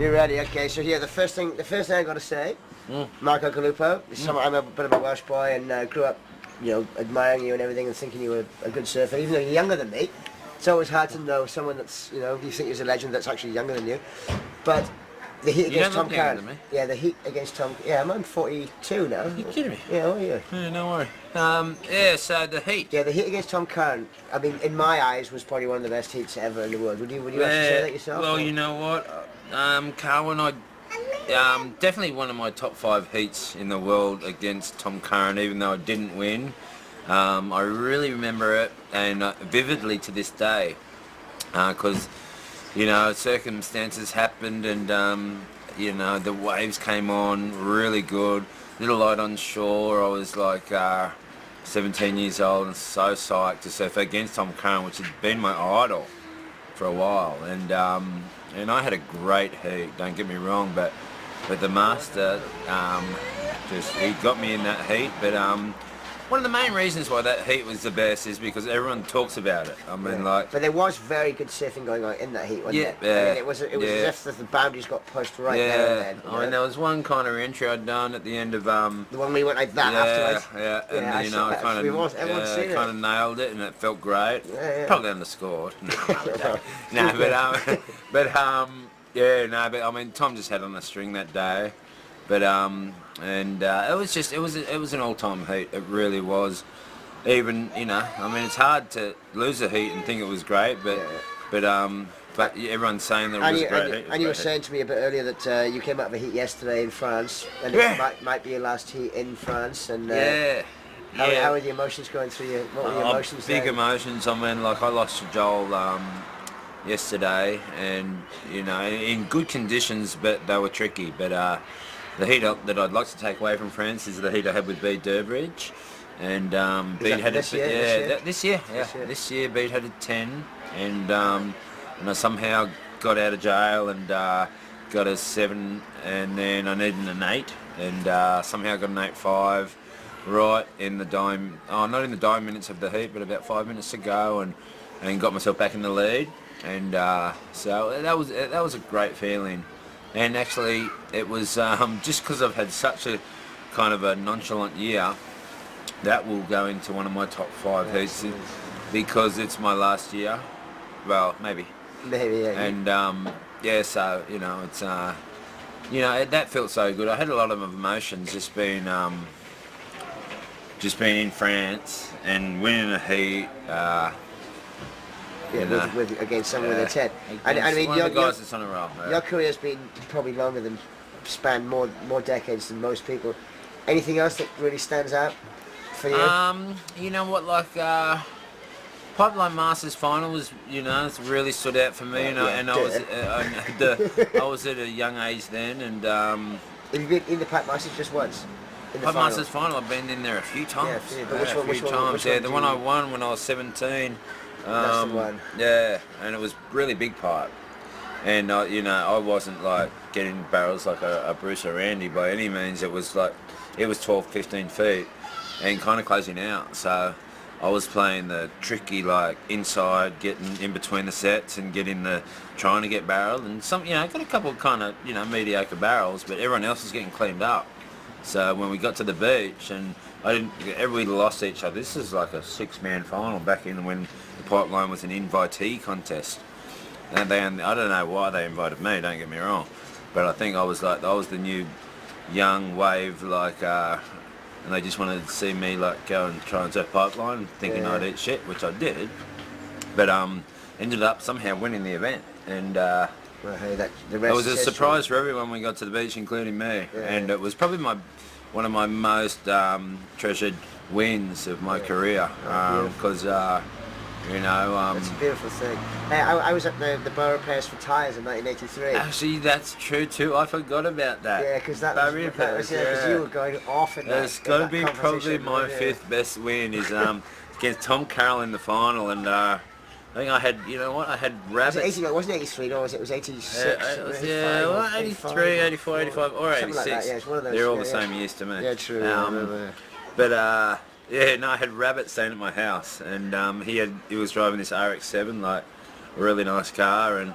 You ready? Okay, so here the first thing I got to say, Marco Galupo. I'm a bit of a Welsh boy and grew up, admiring you and everything and thinking you were a good surfer, even though you're younger than me. It's always hard to know someone that's, you think is a legend that's actually younger than you. But the heat against Tom Curran. Yeah, the heat against Tom. Yeah, I'm 42 now. You kidding me? Yeah, oh yeah. Yeah, no worry. Yeah, so the heat. Yeah, the heat against Tom Curran. I mean, in my eyes, was probably one of the best heats ever in the world. Would you actually say that yourself? Well, you know what, Carwin, definitely one of my top 5 heats in the world against Tom Curran, even though I didn't win. I really remember it, and vividly to this day, because circumstances happened, and the waves came on really good. Little light on shore. I was like 17 years old and so psyched to surf against Tom Curran, which had been my idol for a while, and I had a great heat. Don't get me wrong, but the master he got me in that heat, but one of the main reasons why that heat was the best is because everyone talks about it. I mean, but there was very good surfing going on in that heat, wasn't it? Yeah. I mean, it was as if the boundaries got pushed right there and then. I mean, there was one kind of entry I'd done at the end of the one we went like that afterwards. Yeah, and I kind of nailed it, and it felt great. Yeah. Probably underscored. But I mean, Tom just had on a string that day, but it was an all-time heat. It really was. Even I mean, it's hard to lose a heat and think it was great, but everyone's saying that it was a great heat. And you were saying to me a bit earlier that you came out of a heat yesterday in France, and it might be your last heat in France. And how are the emotions going through you? What were your emotions? Big emotions. I mean, like I lost to Joel yesterday, and in good conditions, but they were tricky. But the heat that I'd like to take away from France is the heat I had with Bede Durbridge, and Bede had this year Bede had a 10, and I somehow got out of jail and got a 7, and then I needed an 8, and somehow got an 8.5 right in the dying, not in the dying minutes of the heat, but about 5 minutes to go, and got myself back in the lead, and so that was a great feeling. And actually, it was just because I've had such a kind of a nonchalant year, that will go into one of my top 5 heats because it's my last year. Well, maybe. Maybe, yeah. And so it's that felt so good. I had a lot of emotions just being in France and winning a heat. Against someone with a 10. I mean, one of the guys that's on a roll. Your career's been probably longer than, spanned more decades than most people. Anything else that really stands out for you? You know what, like Pipeline Masters final was, it's really stood out for me. And I was at a young age then, and have you been in the Pipe Masters just once? Pipe Masters final, I've been in there a few times. Yeah, but which one? The one I won when I was 17. That's the one. Yeah, and it was really big pipe, and I wasn't like getting barrels like a Bruce or Randy by any means. It was like it was 12, 15 feet, and kind of closing out. So I was playing the tricky like inside, getting in between the sets and trying to get barreled, and got a couple of kind of mediocre barrels, but everyone else was getting cleaned up. So when we got to the beach, and everybody lost each other. This is like a 6-man final back in when the Pipeline was an invitee contest. And I don't know why they invited me, don't get me wrong, but I think I was the new young wave, and they just wanted to see me go and try and surf Pipeline, thinking I'd eat shit, which I did, but ended up somehow winning the event, and it was a surprise for everyone when we got to the beach, including me, and it was probably one of my most treasured wins of my career, because it's a beautiful thing. I was at the Borough Pairs for Tyres in 1983. Actually, that's true too. I forgot about that. Yeah, because because you were going off in that. It's got to be probably my 5th best win is against Tom Curran in the final, and I think I had, I had rabbits. Wasn't it 83, or was it 86? 83, 84, 85, or 86. Like it's one of those, they're all the same years to me. Yeah, true. But I had rabbits staying at my house, and he was driving this RX-7, like a really nice car, and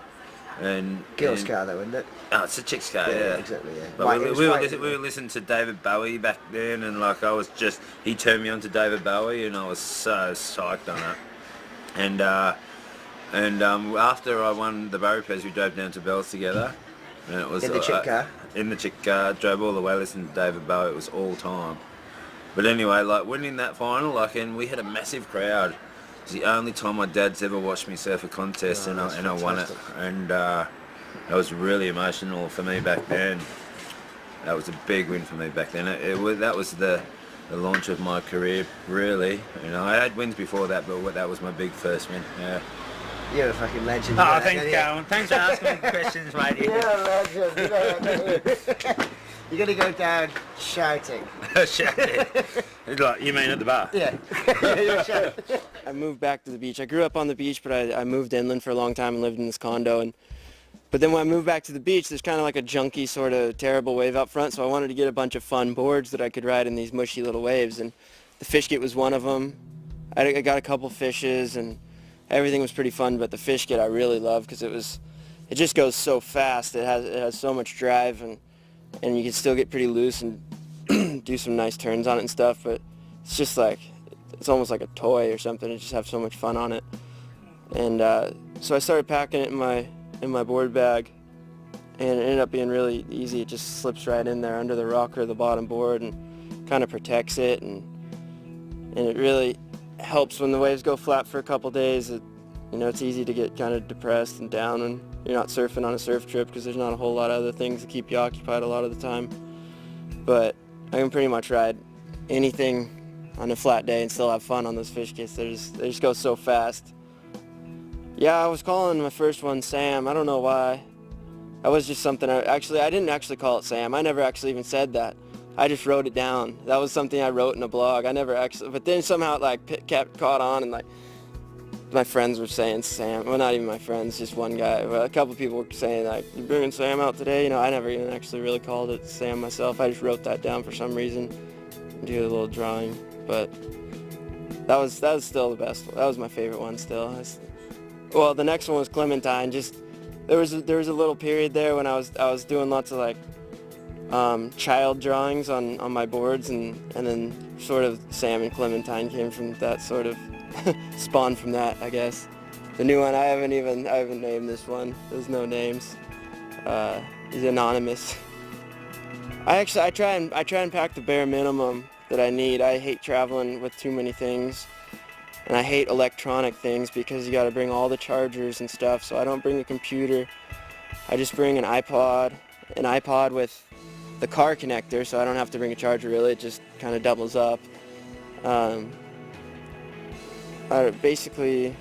And Girl's car though, isn't it? Oh, it's a chick's car, yeah. Exactly, yeah. But we were listening to David Bowie back then, and like he turned me on to David Bowie, and I was so psyched on it. And after I won the Barry Press, we drove down to Bells together, and it was in the chick car. In the chick car, drove all the way listening to David Bowie. It was all time. But anyway, like winning that final, like, and we had a massive crowd. It's the only time my dad's ever watched me surf a contest, and I won it, and that was really emotional for me back then. That was a big win for me back then. That was the launch of my career, really. You know, I had wins before that, but that was my big first win. Yeah. You're a fucking legend. Oh, thanks, Colin. Thanks for asking me questions, mate. You're a legend. You're gonna go down shouting. Shouting? Like, you mean at the bar? Yeah. You're shouting. I moved back to the beach. I grew up on the beach, but I moved inland for a long time and lived in this condo. But then when I moved back to the beach, there's kind of like a junky sort of terrible wave up front, so I wanted to get a bunch of fun boards that I could ride in these mushy little waves, and the Fishgate was one of them. I got a couple fishes, and everything was pretty fun, but the Fishgate I really loved because it just goes so fast. It has so much drive, and you can still get pretty loose and do some nice turns on it and stuff, but it's just like, it's almost like a toy or something. To just have so much fun on it. And so I started packing it in my board bag, and it ended up being really easy. It just slips right in there under the rocker of the bottom board and kind of protects it, and it really helps when the waves go flat for a couple days. It's easy to get kind of depressed and down when you're not surfing on a surf trip because there's not a whole lot of other things to keep you occupied a lot of the time. But I can pretty much ride anything on a flat day and still have fun on those Fishgates. They just go so fast. Yeah, I was calling my first one Sam. I don't know why. That was just something I didn't actually call it Sam. I never actually even said that. I just wrote it down. That was something I wrote in a blog. I never actually, but then somehow it like kept caught on, and like my friends were saying Sam. Well, not even my friends, just one guy. Well, a couple people were saying like, "You bringing Sam out today?" I never even actually really called it Sam myself. I just wrote that down for some reason, do a little drawing. But that was still the best. That was my favorite one still. Well, the next one was Clementine. Just there was a little period there when I was doing lots of like child drawings on my boards, and then sort of Sam and Clementine came from that, sort of spawned from that, I guess. The new one I haven't named this one. There's no names. He's anonymous. I try and pack the bare minimum that I need. I hate traveling with too many things, and I hate electronic things because you got to bring all the chargers and stuff. So I don't bring a computer. I just bring an iPod with the car connector, so I don't have to bring a charger really. It just kind of doubles up. Basically,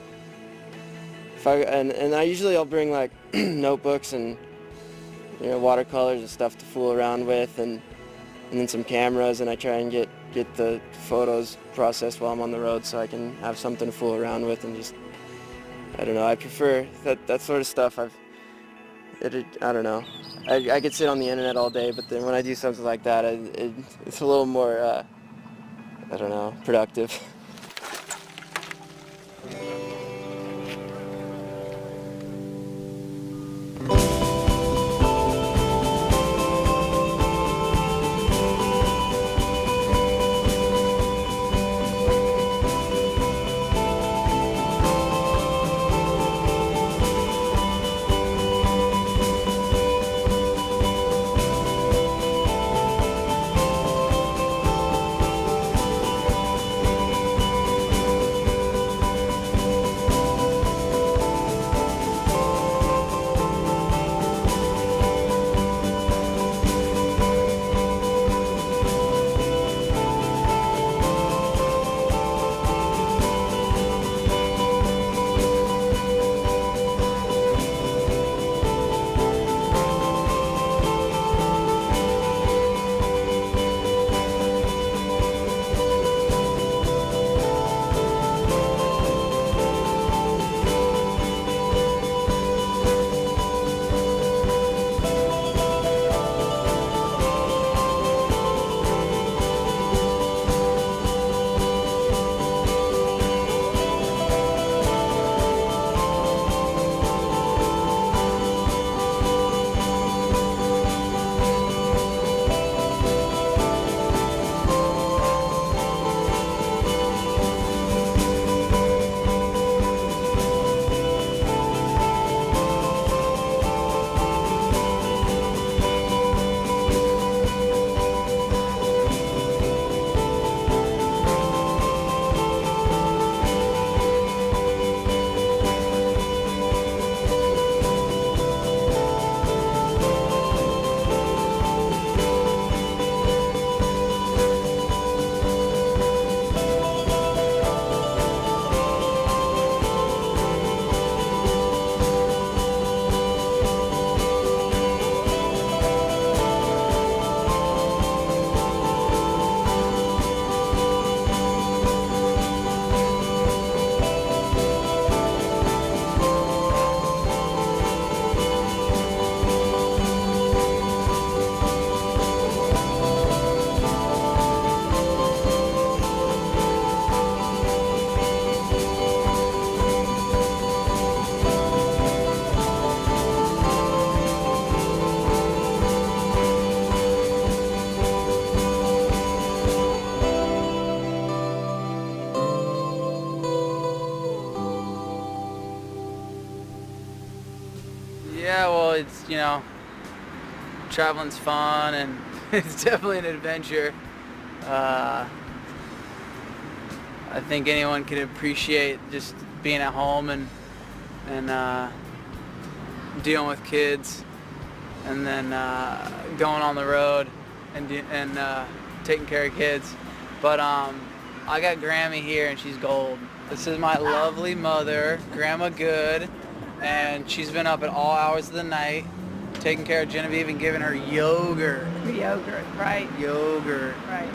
I'll bring like notebooks and watercolors and stuff to fool around with, and then some cameras, and I try and get the photos processed while I'm on the road so I can have something to fool around with, and just, I don't know, I prefer that sort of stuff. I don't know. I could sit on the internet all day, but then when I do something like that, it's a little more, I don't know, productive. Yeah, well, it's, you know, traveling's fun and it's definitely an adventure. I think anyone can appreciate just being at home and dealing with kids, and then going on the road and taking care of kids. But I got Grammy here and she's gold. This is my lovely mother, Grandma Good, and she's been up at all hours of the night taking care of Genevieve and giving her yogurt. Yogurt, right. Yogurt. Right.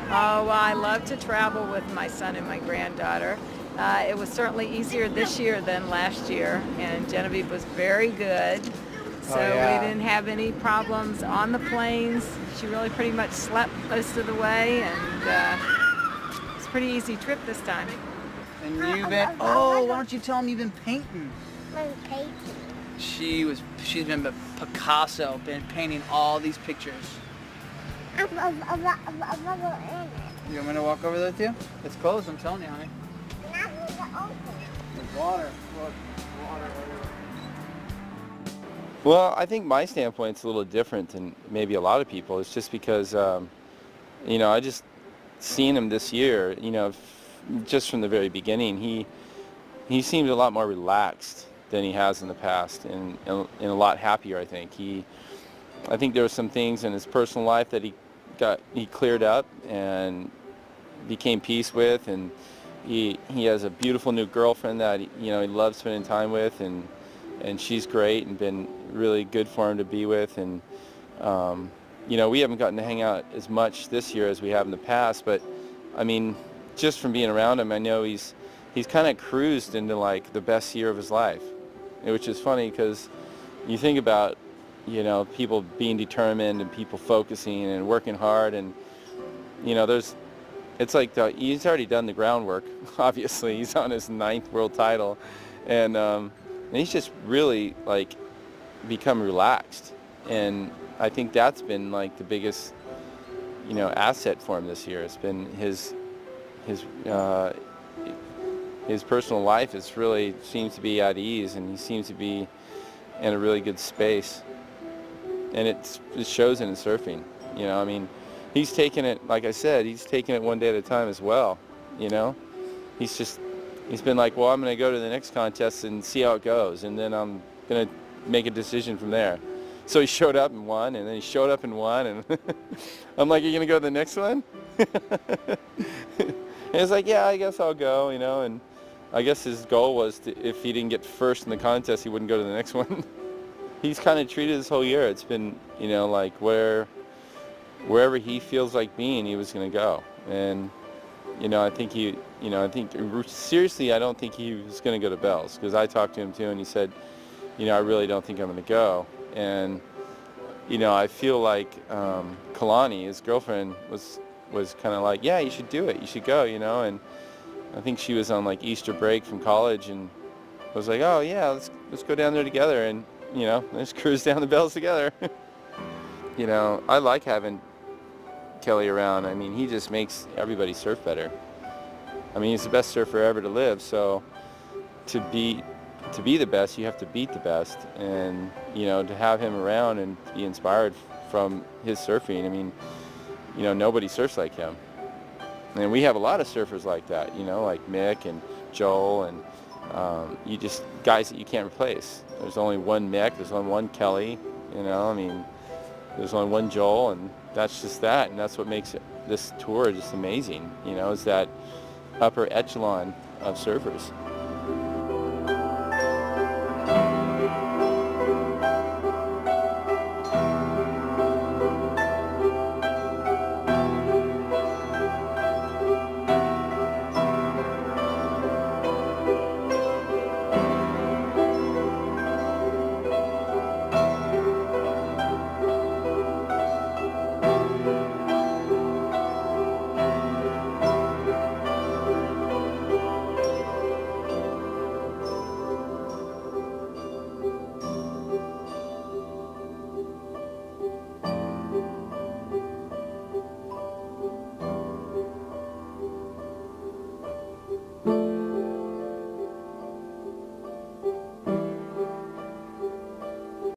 Oh, well, I love to travel with my son and my granddaughter. It was certainly easier this year than last year, and Genevieve was very good. So yeah. we didn't have any problems on the planes. She really pretty much slept most of the way, and it was a pretty easy trip this time. And you've been, oh, why don't you tell them you've been painting? Painting. She's been Picasso, been painting all these pictures. I'm not going in it. You want me to walk over there with you? It's closed, I'm telling you, honey. Not going to open. There's water. Look, water. Well, I think my standpoint's a little different than maybe a lot of people. It's just because, you know, I just seen him this year, you know, just from the very beginning. He seemed a lot more relaxed than he has in the past, and a lot happier, I think. I think there were some things in his personal life that he cleared up and became peace with, and he has a beautiful new girlfriend that he loves spending time with, and she's great and been really good for him to be with. And you know, we haven't gotten to hang out as much this year as we have in the past, but I mean, just from being around him, I know he's kind of cruised into like the best year of his life, which is funny because you think about, you know, people being determined and people focusing and working hard, and you know, it's like he's already done the groundwork. Obviously, he's on his 9th world title, and he's just really like become relaxed, and I think that's been like the biggest, you know, asset for him this year. It's been his personal life really seems to be at ease, and he seems to be in a really good space, and it shows in his surfing. You know, I mean, he's taking it, like I said, he's taking it one day at a time as well. You know, he's been like, well, I'm going to go to the next contest and see how it goes, and then I'm going to make a decision from there. So he showed up and won, and then he showed up and won, and I'm like, are you going to go to the next one? And it's like, yeah, I guess I'll go, you know, and I guess his goal was if he didn't get first in the contest, he wouldn't go to the next one. He's kind of treated this whole year. It's been, you know, like wherever he feels like being, he was going to go. And, you know, I think seriously, I don't think he was going to go to Bell's, because I talked to him too, and he said, you know, I really don't think I'm going to go. And, you know, I feel like Kalani, his girlfriend, was kind of like, yeah, you should do it. You should go, you know. And I think she was on like Easter break from college and was like, oh yeah, let's go down there together, and you know, let's cruise down the Bells together. You know, I like having Kelly around. I mean, he just makes everybody surf better. I mean, he's the best surfer ever to live. So to be the best, you have to beat the best, and you know, to have him around and be inspired from his surfing. I mean, you know, nobody surfs like him. And we have a lot of surfers like that, you know, like Mick and Joel, and guys that you can't replace. There's only one Mick, there's only one Kelly, you know, I mean, there's only one Joel, and that's just that, and that's what makes this tour just amazing, you know, is that upper echelon of surfers.